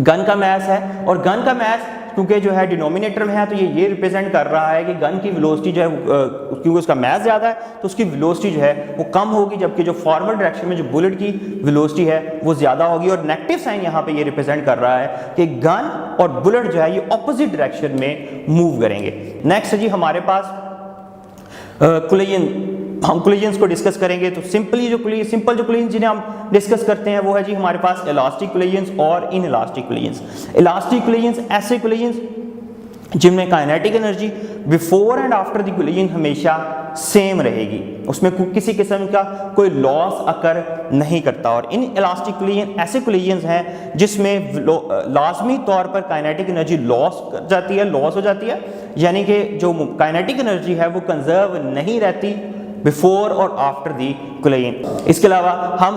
A: गन का मैस है, और गन का मैस क्योंकि जो है डिनोमिनेटर में है तो ये रिप्रेजेंट कर रहा है कि गन की वेलोसिटी जो है क्योंकि उसका मैस ज़्यादा है तो उसकी वेलोसिटी जो है वो कम होगी, जबकि जो फॉरवर्ड डायरेक्शन में जो बुलेट की वेलोसिटी है वो ज़्यादा होगी। और नेगेटिव साइन यहाँ पे ये रिप्रेजेंट कर रहा है कि गन और बुलेट जो है ये ऑपोजिट डायरेक्शन में मूव करेंगे। नेक्स्ट है जी हमारे पास कोलिजन। हम कोलिजन्स को डिस्कस करेंगे तो सिंपल जो कोलिजन जिन्हें हम डिस्कस करते हैं वो है जी हमारे पास इलास्टिक कोलिजन्स और in elastic collisions. Elastic collisions ऐसे कोलिजन्स जिनमें kinetic energy before and after the collision हमेशा सेम रहेगी, उसमें किसी किस्म का कोई लॉस अकर नहीं करता। और इन इलास्टिक कोलिजन ऐसे कोलिजन्स हैं जिसमें लाजमी तौर पर काइनेटिक एनर्जी लॉस हो जाती है, यानी कि जो काइनेटिक एनर्जी है वो कंजर्व नहीं रहती बिफोर और आफ्टर दी कोलिजन। इसके अलावा हम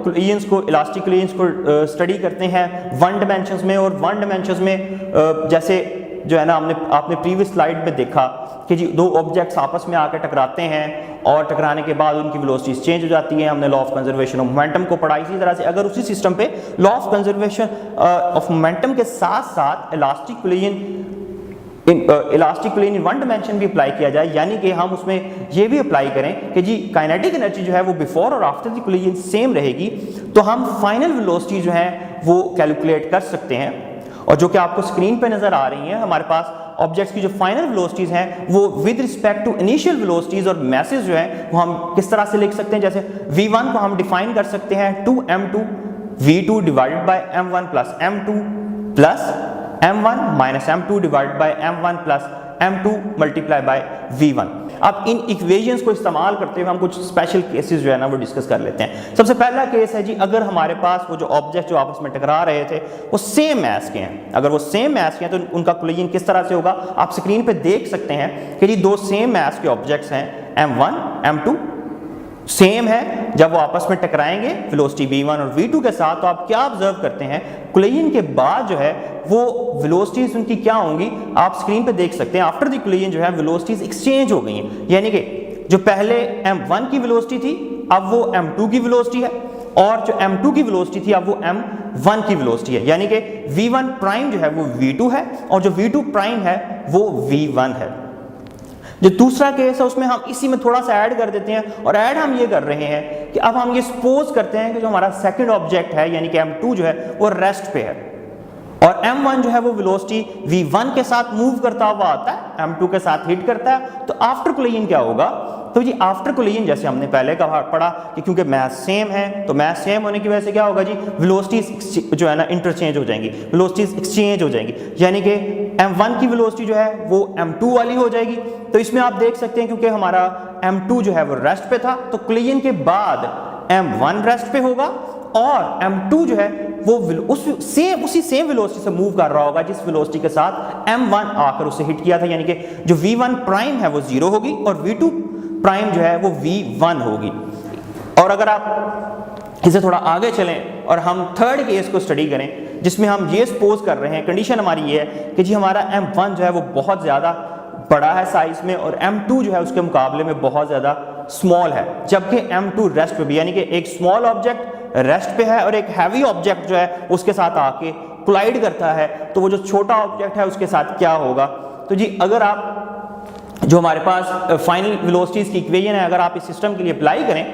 A: कोलिजन्स को इलास्टिक कोलिजन्स को स्टडी करते हैं 1 डायमेंशंस में, और 1 डायमेंशंस में जैसे जो है ना आपने प्रीवियस स्लाइड में देखा कि जी 2 ऑब्जेक्ट्स आपस में आकर टकराते हैं और टकराने के बाद उनकी वेलोसिटीज चेंज हो जाती है। हमने law of conservation of momentum को पढ़ा। इसी तरह से अगर उसी सिस्टम पे law of conservation of momentum के साथ साथ elastic collision elastic plane in one dimension भी अप्लाई किया जाए, यानी कि हम उसमें ये भी अप्लाई करें कि जी काइनेटिक एनर्जी जो है वो बिफोर और आफ्टर द कोलिजन सेम रहेगी, तो हम फाइनल वेलोसिटी जो है वो कैलकुलेट कर सकते हैं। और जो कि आपको स्क्रीन पे नजर आ रही हैं, हमारे पास ऑब्जेक्ट्स की जो फाइनल वेलोसिटीज हैं वो with respect to initial velocities और मैसेज जो है वो हम किस तरह से लिख सकते हैं। जैसे v1 को हम डिफाइन कर सकते हैं 2m2 v2 divided by m1 plus m2 plus m1 minus m2 divided by m1 plus m2 multiply by v1। अब इन इक्वेशंस को इस्तेमाल करते हुए हम कुछ स्पेशल केसेस जो है ना वो डिस्कस कर लेते हैं। सबसे पहला केस है जी, अगर हमारे पास वो जो ऑब्जेक्ट जो आपस में टकरा रहे थे वो सेम मैस के हैं, अगर वो सेम मैस के हैं तो उनका कोलिजन किस तरह से होगा, आप स्क्रीन पे देख सकते हैं कि जी दो सेम मैस के ऑब्जेक्ट्स हैं m1 m2 सेम है, जब वो आपस में टकराएंगे वेलोसिटी v1 और v2 के साथ, तो आप क्या ऑब्जर्व करते हैं, कोलिजन के बाद जो है वो वेलोसिटीज उनकी क्या होंगी, आप स्क्रीन पे देख सकते हैं। आफ्टर द कोलिजन जो है वेलोसिटीज एक्सचेंज हो गई हैं, यानी कि जो पहले m1 की वेलोसिटी थी अब वो m2 की वेलोसिटी है, और जो m2 की वेलोसिटी थी अब वो m1 की वेलोसिटी है, यानी कि v1 प्राइम जो है वो v2 है और जो v2 प्राइम है वो v1 है। जो दूसरा केस है उसमें हम इसी में थोड़ा सा ऐड कर देते हैं, और ऐड हम ये कर रहे हैं कि अब हम ये सपोज करते हैं कि जो हमारा सेकंड ऑब्जेक्ट है यानी कि m2 जो है वो रेस्ट पे है, और m1 जो है वो वेलोसिटी v1 के साथ मूव करता हुआ आता है, m2 के साथ हिट करता है। तो आफ्टर कोलिजन क्या होगा, तो जी आफ्टर कोलिजन जैसे हमने पहले कहा पढ़ा कि क्योंकि मैस सेम है तो मैस सेम होने की वजह से क्या होगा जी, वेलोसिटीज जो है ना इंटरचेंज हो जाएंगी, वेलोसिटीज एक्सचेंज हो जाएंगी, यानी कि m1 की वेलोसिटी जो है वो m2 वाली हो जाएगी। तो इसमें आप देख सकते हैं क्योंकि हमारा m2 जो है वो रेस्ट पे था तो कोलिजन के बाद m1 रेस्ट पे होगा और m2 जो है वो उसी सेम वेलोसिटी से मूव कर रहा होगा जिस वेलोसिटी के साथ m1 आकर उसे हिट किया था, यानी कि जो v1 प्राइम है वो 0 होगी और v2 प्राइम जो है वो v1 होगी। और अगर आप इसे थोड़ा आगे चलें और हम थर्ड केस को स्टडी करें जिसमें हम ये सपोज कर रहे हैं, कंडीशन हमारी ये है कि जी हमारा m1 जो है वो बहुत ज़्यादा बड़ा है साइज में और m2 जो है उसके मुकाबले में बहुत ज़्यादा स्मॉल है, जबकि m2 रेस्ट पे भी, यानी कि एक स्मॉल ऑब्जेक्ट रेस्ट पे है और एक हैवी ऑब्जेक्ट जो है उसके साथ आके कोलाइड करता है, तो वो जो छोटा ऑब्जेक्ट है उसके साथ क्या होगा। तो जी अगर आप जो हमारे पास फाइनल वेलोसिटीज की इक्वेशन है अगर आप इस सिस्टम के लिए अप्लाई करें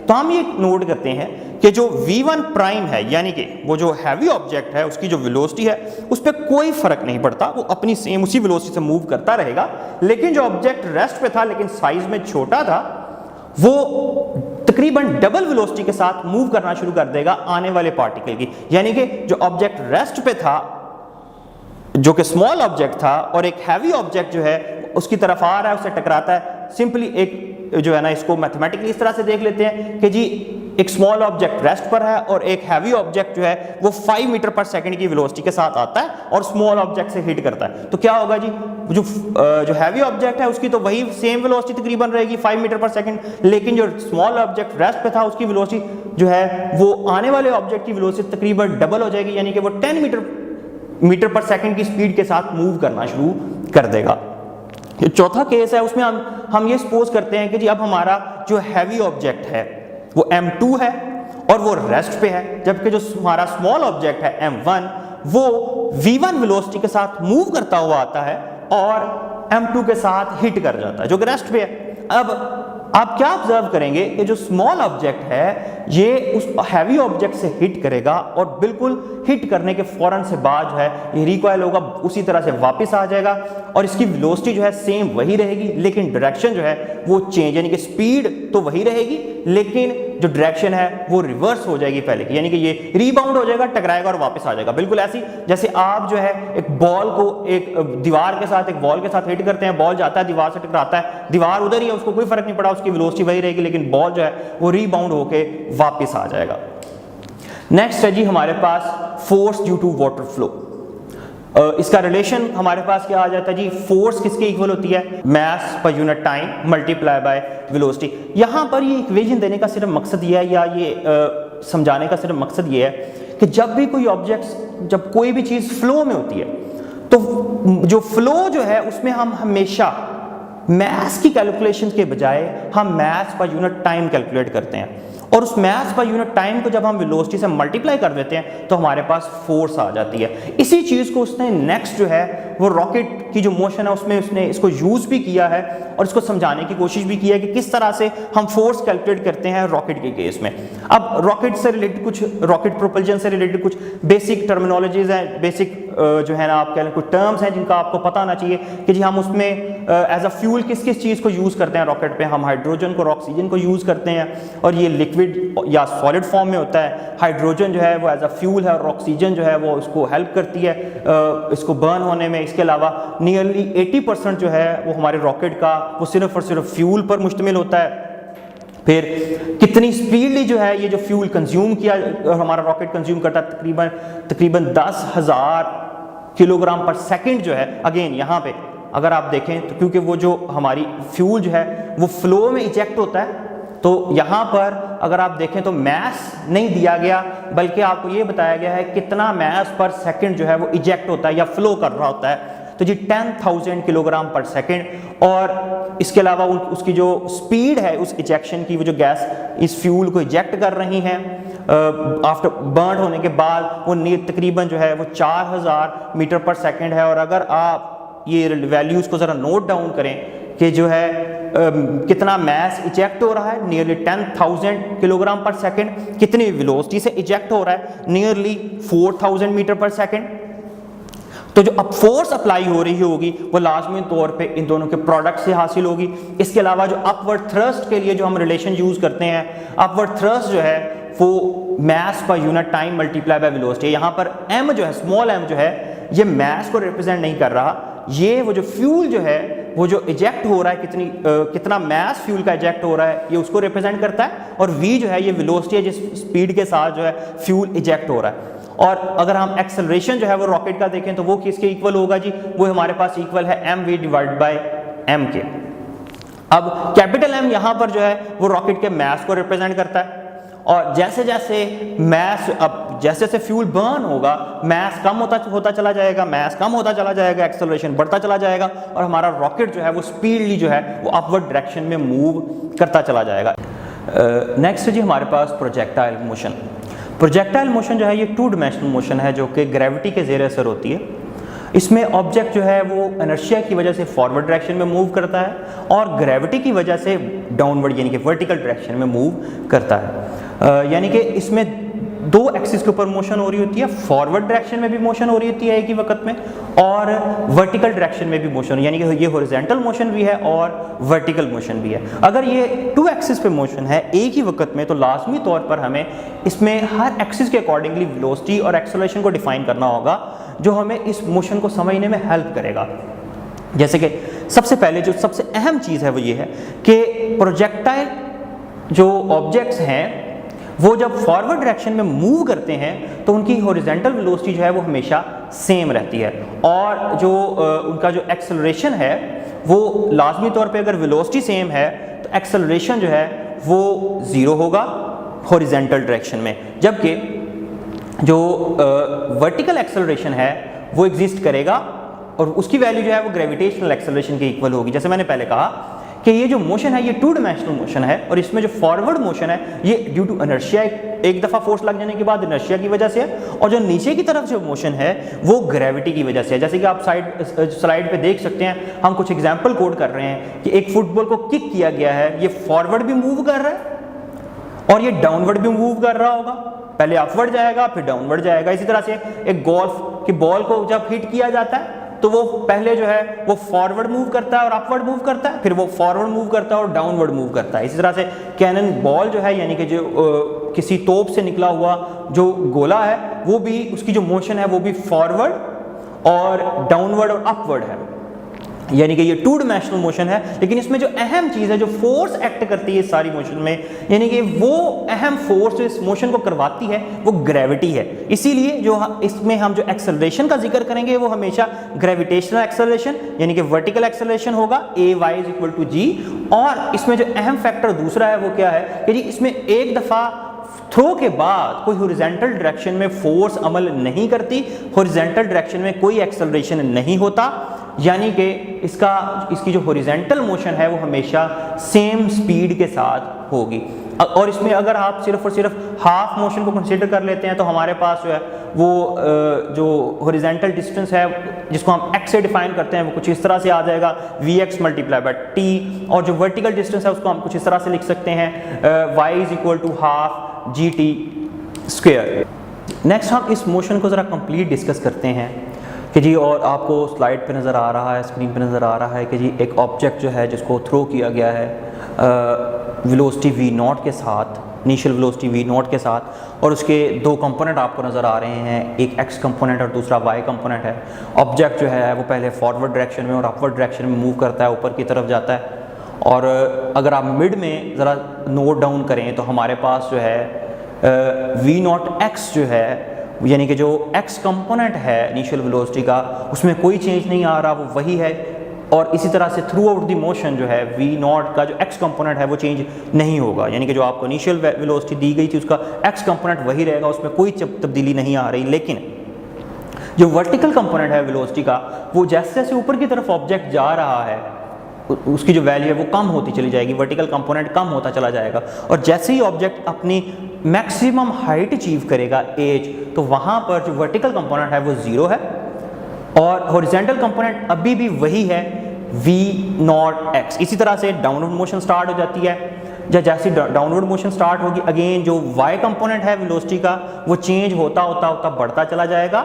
A: तो हम ये नोट करते हैं कि जो v1 प्राइम है यानी कि वो जो हैवी ऑब्जेक्ट है उसकी जो वेलोसिटी है उस पर कोई फर्क नहीं पड़ता, वो अपनी सेम उसी वेलोसिटी से मूव करता रहेगा। लेकिन जो ऑब्जेक्ट रेस्ट पे था लेकिन साइज में छोटा था वो तकरीबन डबल वेलोसिटी के साथ मूव करना शुरू कर देगा आने वाले पार्टिकल की, यानी कि जो ऑब्जेक्ट रेस्ट पे था जो कि स्मॉल ऑब्जेक्ट था और एक हैवी ऑब्जेक्ट जो है उसकी तरफ आ रहा है उससे टकराता है। सिंपली एक जो है ना इसको मैथमेटिकली इस तरह से देख लेते हैं कि जी एक स्मॉल ऑब्जेक्ट रेस्ट पर है और एक हैवी ऑब्जेक्ट जो है वो 5 मीटर पर सेकंड की वेलोसिटी के साथ आता है और स्मॉल ऑब्जेक्ट से हिट करता है, तो क्या होगा जी जो हैवी ऑब्जेक्ट है उसकी तो वही सेम वेलोसिटी तकरीबन रहेगी 5 मीटर पर सेकंड, लेकिन जो स्मॉल ऑब्जेक्ट रेस्ट पे था उसकी वेलोसिटी जो है वो आने वाले ऑब्जेक्ट की वेलोसिटी तकरीबन डबल हो जाएगी, यानी कि वो 10 मीटर पर सेकंड की स्पीड के साथ मूव करना शुरू कर देगा। जो चौथा केस है उसमें हम ये सपोज करते हैं कि जी अब हमारा जो हैवी ऑब्जेक्ट है वो m2 है और वो रेस्ट पे है, जबकि जो हमारा स्मॉल ऑब्जेक्ट है m1 वो v1 वेलोसिटी के साथ मूव करता हुआ आता है और m2 के साथ हिट कर जाता है जो कि रेस्ट पे है। अब आप क्या ऑब्जर्व करेंगे कि जो स्मॉल ऑब्जेक्ट है ये उस हैवी ऑब्जेक्ट से हिट करेगा और बिल्कुल हिट करने के फौरन से बाद जो है ये रिकॉइल होगा, उसी तरह से वापस आ जाएगा और इसकी वेलोसिटी जो है सेम वही रहेगी लेकिन डायरेक्शन जो है वो चेंज, यानी कि स्पीड तो वही रहेगी लेकिन जो डायरेक्शन है वो रिवर्स हो जाएगी पहले की, यानी कि ये रीबाउंड हो जाएगा, टकराएगा और वापस आ जाएगा। बिल्कुल ऐसी जैसे आप जो है एक बॉल को एक दीवार के साथ एक बॉल के साथ हिट करते हैं, बॉल जाता है दीवार से टकराता है, दीवार उधर ही है उसको कोई फर्क नहीं पड़ा, उसकी वेलोसिटी वही रहेगी लेकिन बॉल जो है वो रीबाउंड होके वापस आ जाएगा। नेक्स्ट है जी हमारे पास force due to water flow. इसका रिलेशन हमारे पास क्या आ जाता है जी, फोर्स किसके इक्वल होती है, mass per unit time multiply by velocity. यहाँ पर ये इक्वेशन देने का सिर्फ मकसद ये है या ये समझाने का सिर्फ मकसद ये है कि जब भी कोई ऑब्जेक्ट जब कोई भी चीज़ फ्लो में होती है तो जो फ्लो जो है उसमें हम हमेशा मास की कैलकुलेशन के बजाय हम मास पर यूनिट टाइम कैलकुलेट करते हैं और उस मास पर यूनिट टाइम को जब हम वेलोसिटी से मल्टीप्लाई कर देते हैं तो हमारे पास फोर्स आ जाती है। इसी चीज़ को उसने नेक्स्ट जो है वो रॉकेट की जो मोशन है उसमें उसने इसको यूज़ भी किया है और इसको समझाने की कोशिश भी की है कि किस तरह से हम फोर्स कैलकुलेट करते हैं रॉकेट के केस में। अब रॉकेट से रिलेटेड कुछ, रॉकेट प्रोपल्जन से रिलेटेड कुछ बेसिक टर्मिनोलॉजीज हैं, बेसिक जो है ना आप कह लें कुछ टर्म्स हैं जिनका आपको पता होना चाहिए कि जी हम उसमें एज अ फ्यूल किस किस चीज़ को यूज़ करते हैं रॉकेट पे। हम हाइड्रोजन को और ऑक्सीजन को यूज़ करते हैं और ये लिक्विड या सॉलिड फॉर्म में होता है। हाइड्रोजन जो है वो एज अ फ्यूल है और ऑक्सीजन जो है वो उसको हेल्प करती है इसको बर्न होने में। इसके अलावा नियरली 80% जो है वो हमारे रॉकेट का वो सिर्फ और सिर्फ फ्यूल पर मुश्तमिल होता है। फिर कितनी स्पीडली जो है ये जो फ्यूल कंज्यूम किया हमारा रॉकेट कंज्यूम करता है, तकरीबन 10,000 किलोग्राम पर सेकंड जो है। अगेन यहाँ पे अगर आप देखें तो क्योंकि वो जो हमारी फ्यूल जो है वो फ्लो में इजेक्ट होता है, तो यहाँ पर अगर आप देखें तो मैस नहीं दिया गया बल्कि आपको ये बताया गया है कितना मैस पर सेकंड जो है वो इजेक्ट होता है या फ्लो कर रहा होता है। तो जी 10,000 किलोग्राम पर सेकंड। और इसके अलावा उसकी जो स्पीड है उस इजेक्शन की, वो जो गैस इस फ्यूल को इजेक्ट कर रही हैं आफ्टर बर्न होने के बाद, वो तकरीबन जो है वो 4,000 मीटर पर सेकंड है। और अगर आप ये वैल्यूज़ को ज़रा नोट डाउन करें कि जो है कितना मैस इजेक्ट हो रहा है, नियरली 10,000 किलोग्राम पर सेकंड। कितनी वेलोसिटी से इजेक्ट हो रहा है, नियरली 4,000 मीटर पर सेकंड। तो जो अब फोर्स अप्लाई हो रही होगी वो लाजमी तौर पे इन दोनों के प्रोडक्ट से हासिल होगी। इसके अलावा जो अपवर्ड थ्रस्ट के लिए जो हम रिलेशन यूज़ करते हैं, अपवर्ड थ्रस्ट जो है वो mass per unit time multiply by velocity. यहाँ पर m जो है, स्मॉल m जो है, ये मैस को रिप्रेजेंट नहीं कर रहा, ये वो जो फ्यूल जो है वो जो इजेक्ट हो रहा है, कितना मैस फ्यूल का इजेक्ट हो रहा है, ये उसको रिप्रेजेंट करता है। और v जो है ये वेलोसिटी है जिस स्पीड के साथ जो है फ्यूल इजेक्ट हो रहा है। और अगर हम एक्सेलरेशन जो है वो रॉकेट का देखें तो वो किसके इक्वल होगा जी, वो हमारे पास इक्वल है mv डिवाइड बाय m के। अब कैपिटल M यहाँ पर जो है वो रॉकेट के मैस को रिप्रेजेंट करता है। और जैसे जैसे मैस, अब जैसे जैसे फ्यूल बर्न होगा मैस कम होता चला जाएगा, मैस कम होता चला जाएगा, एक्सेलरेशन बढ़ता चला जाएगा और हमारा रॉकेट जो है वो स्पीडली जो है वो अपवर्ड डायरेक्शन में मूव करता चला जाएगा। नेक्स्ट जी हमारे पास प्रोजेक्टाइल मोशन। प्रोजेक्टाइल मोशन जो है ये 2 डायमेंशनल मोशन है जो कि ग्रेविटी के ज़ेर असर होती है। इसमें ऑब्जेक्ट जो है वो इनर्शिया की वजह से फॉरवर्ड डायरेक्शन में मूव करता है और ग्रेविटी की वजह से डाउनवर्ड यानी कि वर्टिकल डायरेक्शन में मूव करता है। यानी कि इसमें 2 एक्सिस के ऊपर मोशन हो रही होती है, फॉरवर्ड डायरेक्शन में भी मोशन हो रही होती है एक ही वक्त में और वर्टिकल डायरेक्शन में भी मोशन, यानी कि ये हॉरिजॉन्टल मोशन भी है और वर्टिकल मोशन भी है। अगर ये 2 एक्सिस पे मोशन है एक ही वक्त में तो लाजमी तौर पर हमें इसमें हर एक्सिस के अकॉर्डिंगली वेलोसिटी और एक्सेलरेशन को डिफाइन करना होगा जो हमें इस मोशन को समझने में हेल्प करेगा। जैसे कि सबसे पहले जो सबसे अहम चीज़ है वो ये है कि प्रोजेक्टाइल जो ऑब्जेक्ट्स हैं वो जब फॉरवर्ड डायरेक्शन में मूव करते हैं तो उनकी हॉरिजॉन्टल वेलोसिटी जो है वो हमेशा सेम रहती है और जो उनका जो एक्सेलरेशन है वो लाजमी तौर पे अगर वेलोसिटी सेम है तो एक्सेलरेशन जो है वो 0 होगा हॉरिजॉन्टल डायरेक्शन में, जबकि जो वर्टिकल एक्सेलरेशन है वो एग्जिस्ट करेगा और उसकी वैल्यू जो है वो ग्रेविटेशनल एक्सेलरेशन के इक्वल होगी। जैसे मैंने पहले कहा कि ये जो मोशन है ये 2 डायमेंशनल मोशन है और इसमें जो फॉरवर्ड मोशन है ये ड्यू टू इनर्शिया, एक दफ़ा फोर्स लग जाने के बाद इनर्शिया की वजह से है, और जो नीचे की तरफ जो मोशन है वो ग्रेविटी की वजह से है। जैसे कि आप स्लाइड पे देख सकते हैं, हम कुछ एग्जांपल कोड कर रहे हैं कि एक फुटबॉल को किक किया गया है, ये फॉरवर्ड भी मूव कर रहा है और ये डाउनवर्ड भी मूव कर रहा होगा, पहले अपवर्ड जाएगा फिर डाउनवर्ड जाएगा। इसी तरह से एक गोल्फ की बॉल को जब हिट किया जाता है तो वो पहले जो है वो फॉरवर्ड मूव करता है और अपवर्ड मूव करता है, फिर वो फॉरवर्ड मूव करता है और डाउनवर्ड मूव करता है। इसी तरह से कैनन बॉल जो है यानी कि जो किसी तोप से निकला हुआ जो गोला है वो भी उसकी जो मोशन है वो भी फॉरवर्ड और डाउनवर्ड और अपवर्ड है, यानी कि ये 2 डायमेंशनल मोशन है। लेकिन इसमें जो अहम चीज़ है जो फोर्स एक्ट करती है इस सारी मोशन में, यानी कि वो अहम फोर्स जो इस मोशन को करवाती है वो ग्रेविटी है। इसीलिए जो इसमें हम जो एक्सेलरेशन का जिक्र करेंगे वो हमेशा ग्रेविटेशनल एक्सेलरेशन यानी कि वर्टिकल एक्सेलरेशन होगा AY=G। और इसमें जो अहम फैक्टर दूसरा है वो क्या है कि जी इसमें एक दफ़ा थ्रो के बाद कोई हॉरिजॉन्टल डायरेक्शन में फोर्स अमल नहीं करती, हॉरिजॉन्टल डायरेक्शन में कोई एक्सेलरेशन नहीं होता, यानी कि इसकी जो हॉरिजॉन्टल मोशन है वो हमेशा सेम स्पीड के साथ होगी। और इसमें अगर आप सिर्फ और सिर्फ हाफ मोशन को कंसीडर कर लेते हैं तो हमारे पास जो है वो जो हॉरिजॉन्टल डिस्टेंस है जिसको हम x से डिफाइन करते हैं वो कुछ इस तरह से आ जाएगा vx मल्टीप्लाई बाय t, और जो वर्टिकल डिस्टेंस है उसको हम कुछ इस तरह से लिख सकते हैं y is equal to half gt square. Next हम इस मोशन को ज़रा कंप्लीट डिस्कस करते हैं कि जी, और आपको स्लाइड पे नज़र आ रहा है, स्क्रीन पे नज़र आ रहा है कि जी एक ऑब्जेक्ट जो है जिसको थ्रो किया गया है वेलोसिटी v नॉट के साथ, इनिशियल वेलोसिटी v नॉट के साथ, और उसके दो कंपोनेंट आपको नज़र आ रहे हैं, एक x कंपोनेंट और दूसरा y कंपोनेंट है। ऑब्जेक्ट जो है वो पहले फॉरवर्ड डायरेक्शन में और अपवर्ड डायरेक्शन में मूव करता है, ऊपर की तरफ जाता है। और अगर आप मिड में ज़रा नोट डाउन करें तो हमारे पास जो है v नॉट x जो है, यानी कि जो x कंपोनेंट है इनिशियल वेलोसिटी का, उसमें कोई चेंज नहीं आ रहा, वो वही है। और इसी तरह से थ्रू आउट द मोशन जो है v नॉट का जो x कंपोनेंट है वो चेंज नहीं होगा, यानी कि जो आपको इनिशियल वेलोसिटी दी गई थी उसका x कंपोनेंट वही रहेगा, उसमें कोई तब्दीली नहीं आ रही। लेकिन जो वर्टिकल कंपोनेंट है वेलोसिटी का, वो जैसे जैसे ऊपर की तरफ ऑब्जेक्ट जा रहा है उसकी जो वैल्यू है वो कम होती चली जाएगी, वर्टिकल कंपोनेंट कम होता चला जाएगा। और जैसे ही ऑब्जेक्ट अपनी मैक्सिमम हाइट अचीव करेगा एज, तो वहाँ पर जो वर्टिकल कंपोनेंट है वो ज़ीरो है और हॉरिजॉन्टल कंपोनेंट अभी भी वही है v नॉट x। इसी तरह से डाउनवर्ड मोशन स्टार्ट हो जाती है। जैसे डाउनवर्ड मोशन स्टार्ट होगी, अगेन जो y कंपोनेंट है वेलोसिटी का वो चेंज होता होता होता बढ़ता चला जाएगा,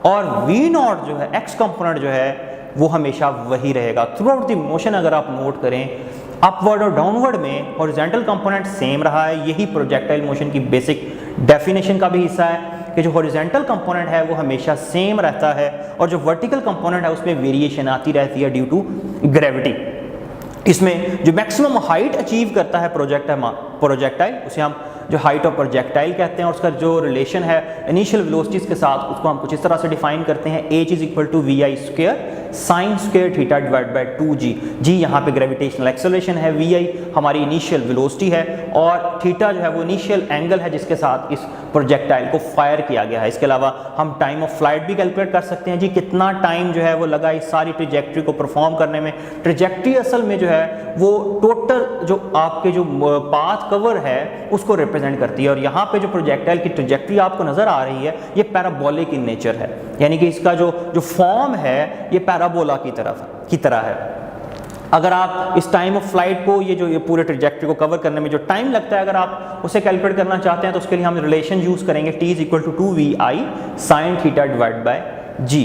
A: और v नॉट जो है x कंपोनेंट जो है वो हमेशा वही रहेगा थ्रू आउट द मोशन। अगर आप नोट करें अपवर्ड और डाउनवर्ड में हॉरिजॉन्टल कंपोनेंट सेम रहा है, यही प्रोजेक्टाइल मोशन की बेसिक डेफिनेशन का भी हिस्सा है कि जो हॉरिजॉन्टल कंपोनेंट है वो हमेशा सेम रहता है और जो वर्टिकल कंपोनेंट है उसमें वेरिएशन आती रहती है ड्यू टू ग्रेविटी। इसमें जो मैक्सिमम हाइट अचीव करता है प्रोजेक्टाइल, उसे हम जो हाइट ऑफ प्रोजेक्टाइल कहते हैं, और उसका जो रिलेशन है इनिशियल वेलोसिटीज के साथ उसको हम कुछ इस तरह से डिफाइन करते हैं, h is equal to vi square sine square theta divide bye 2g। जी यहाँ पे ग्रेविटेशनल एक्सेलरेशन है, vi हमारी इनिशियल वेलोसिटी है और थीटा जो है वो इनिशियल एंगल है जिसके साथ इस प्रोजेक्टाइल को फायर किया गया है। इसके अलावा हम टाइम ऑफ फ्लाइट भी कैलकुलेट कर सकते हैं, जी कितना टाइम जो है वो लगा इस सारी ट्रेजेक्ट्री को परफॉर्म करने में। ट्रेजेक्ट्री असल में जो है वो टोटल जो आपके जो पाथ कवर है उसको रिप्रेजेंट करती है, और यहाँ पे जो प्रोजेक्टाइल की ट्रेजेक्ट्री आपको नजर आ रही है ये पैराबोलिक इन नेचर है, यानी कि इसका जो फॉर्म है ये पैराबोला की तरह है। अगर आप इस टाइम ऑफ फ्लाइट को ये पूरे ट्रेजेक्ट्री को कवर करने में जो टाइम लगता है अगर आप उसे कैलकुलेट करना चाहते हैं तो उसके लिए हम रिलेशन यूज करेंगे t is equal to 2vi sine theta divide by g।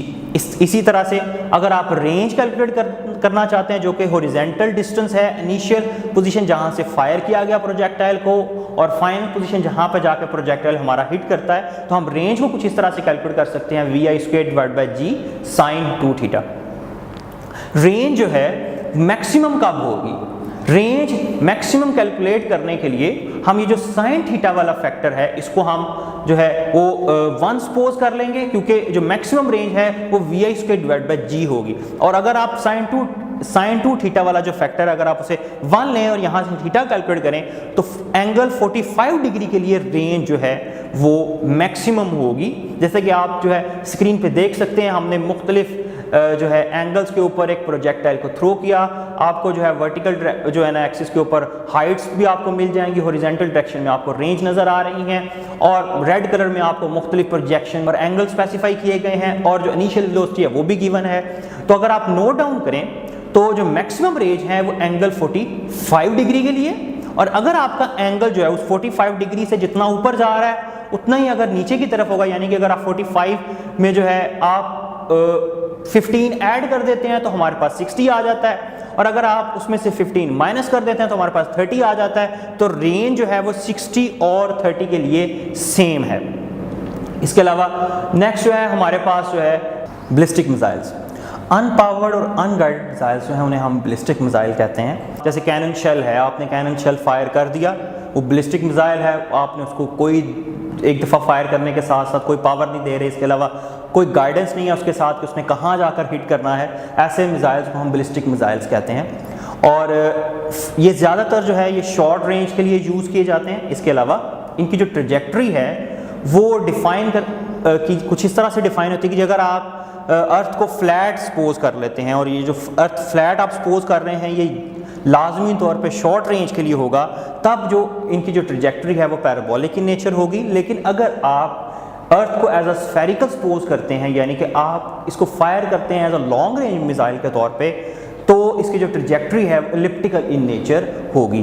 A: इसी तरह से अगर आप रेंज कैलकुलेट करना चाहते हैं जो कि हॉरिजॉन्टल डिस्टेंस है, इनिशियल पोजीशन जहां से फायर किया गया प्रोजेक्टाइल को और फाइनल पोजीशन जहां पर जाकर प्रोजेक्टाइल हमारा हिट करता है, तो हम रेंज को कुछ इस तरह से कैलकुलेट कर सकते हैं vi square divide by g sine 2 theta. Range जो है मैक्सिमम कब होगी? रेंज मैक्सिमम कैलकुलेट करने के लिए हम ये जो साइन थीटा वाला फैक्टर है इसको हम जो है वो 1 सपोज कर लेंगे, क्योंकि जो मैक्सिमम रेंज है वो vi square divide by g होगी। और अगर आप साइन 2 थीटा वाला जो फैक्टर अगर आप उसे 1 लें और यहाँ से थीटा कैलकुलेट करें तो एंगल 45 डिग्री के लिए रेंज जो है वो मैक्सिमम होगी। जैसे कि आप जो है स्क्रीन पे देख सकते हैं, हमने मुख्तलिफ जो है एंगल्स के ऊपर एक प्रोजेक्टाइल को थ्रो किया, आपको जो है वर्टिकल जो है ना एक्सिस के ऊपर हाइट्स भी आपको मिल जाएंगी, हॉरिजॉन्टल डायरेक्शन में आपको रेंज नज़र आ रही हैं, और रेड कलर में आपको मुख्तलिफ प्रोजेक्शन और एंगल स्पेसिफाई किए गए हैं, और जो इनिशियल वेलोसिटी है वो भी गिवन है। तो अगर आप नोट डाउन करें तो जो मैक्सिमम रेंज है वो एंगल 45 डिग्री के लिए, और अगर आपका एंगल जो है उस 45 डिग्री से जितना ऊपर जा रहा है उतना ही अगर नीचे की तरफ होगा, यानी कि अगर आप 45 में जो है आप 15 ऐड कर देते हैं तो हमारे पास 60 आ जाता है, और अगर आप उसमें से 15 माइनस कर देते हैं तो हमारे पास 30 आ जाता है। तो रेंज जो है वो 60 और 30 के लिए सेम है। इसके अलावा नेक्स्ट जो है हमारे पास जो है बैलिस्टिक मिसाइल्स। अनपावर्ड और अनगाइडेड मिसाइल्स जो है उन्हें हम बैलिस्टिक मिसाइल कहते हैं। जैसे कैनन शेल है, आपने कैनन शेल फायर कर दिया, वो बैलिस्टिक मिसाइल है, आपने उसको कोई एक दफ़ा फायर करने के साथ साथ कोई पावर नहीं दे रहे, इसके अलावा कोई गाइडेंस नहीं है उसके साथ कि उसने कहाँ जाकर हिट करना है, ऐसे मिसाइल्स को हम बैलिस्टिक मिसाइल्स कहते हैं। और ये ज़्यादातर जो है ये शॉर्ट रेंज के लिए यूज़ किए जाते हैं। इसके अलावा इनकी जो ट्रेजेक्ट्री है वो डिफ़ाइन की कुछ इस तरह से डिफ़ाइन होती है कि अगर आप अर्थ को फ्लैट सपोज कर लेते हैं, और ये जो अर्थ फ्लैट आप सपोज कर रहे हैं ये लाजमी तौर पे शॉर्ट रेंज के लिए होगा, तब जो इनकी जो ट्रैजेक्टरी है वो पैराबोलिक इन नेचर होगी। लेकिन अगर आप अर्थ को एज अ स्फेरिकल सपोज करते हैं, यानी कि आप इसको फायर करते हैं as a long range missile के तौर पे, तो इसकी जो ट्रैजेक्टरी है एलिप्टिकल इन नेचर होगी।